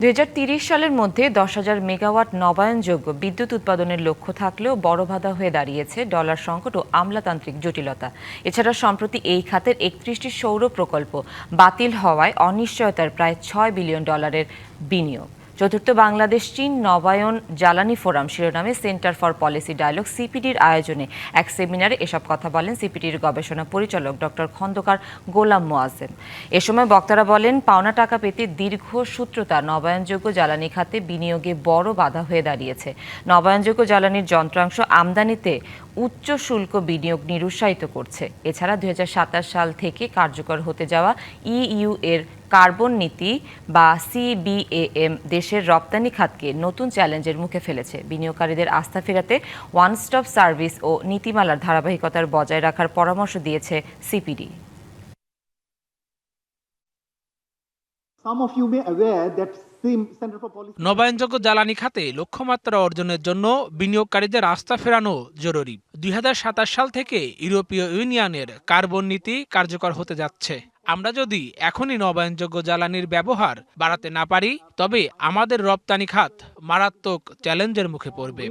২০৩০ সালের মধ্যে ১০,০০০ মেগাওয়াট নবায়নযোগ্য বিদ্যুৎ উৎপাদনের লক্ষ্য থাকলেও বড় বাধা হয়ে দাঁড়িয়েছে ডলার সংকট ও আমলাতান্ত্রিক জটিলতা। এছাড়া সম্প্রতি এই খাতের ৩১টি সৌর প্রকল্প বাতিল হওয়ায় অনিশ্চয়তার প্রায় $৬ বিলিয়ন বিনিয়োগ। চতুর্থ বাংলাদেশ চীন নবায়ন জ্বালানি ফোরাম শিরোনামে সেন্টার ফর পলিসি ডায়ালগ সিপিডির আয়োজনে এক সেমিনারে এসব কথা বলেন সিপিডির গবেষণা পরিচালক ডক্টর খন্দকার গোলাম মোয়াজ্জেম। এ সময় বক্তারা বলেন, পাওনা টাকা পেতে দীর্ঘ সূত্রতা নবায়নযোগ্য জ্বালানি খাতে বিনিয়োগে বড় বাধা হয়ে দাঁড়িয়েছে। নবায়নযোগ্য জ্বালানির যন্ত্রাংশ আমদানিতে উচ্চ শুল্ক বিনিয়োগ নিরুৎসাহিত করছে। এছাড়া ২০২৭ সাল থেকে কার্যকর হতে যাওয়া ইইউ এর কার্বন নীতি বা সিবিএম দেশের রপ্তানি খাতকে নতুন চ্যালেঞ্জের মুখে ফেলেছে। বিনিয়োগকারীদের আস্থা ফেরাতে ওয়ান স্টপ সার্ভিস ও নীতিমালার ধারাবাহিকতার বজায় রাখার পরামর্শ দিয়েছে সিপিডি। নবায়নযোগ্য জ্বালানি খাতে লক্ষ্যমাত্রা অর্জনের জন্য বিনিয়োগকারীদের আস্থা ফেরানো জরুরি। ২০২৭ সাল থেকে ইউরোপীয় ইউনিয়নের কার্বন নীতি কার্যকর হতে যাচ্ছে। আমরা যদি এখনই নবায়নযোগ্য জ্বালানির ব্যবহার বাড়াতে না পারি, তবে আমাদের রপ্তানি খাত মারাত্মক চ্যালেঞ্জের মুখে পড়বে।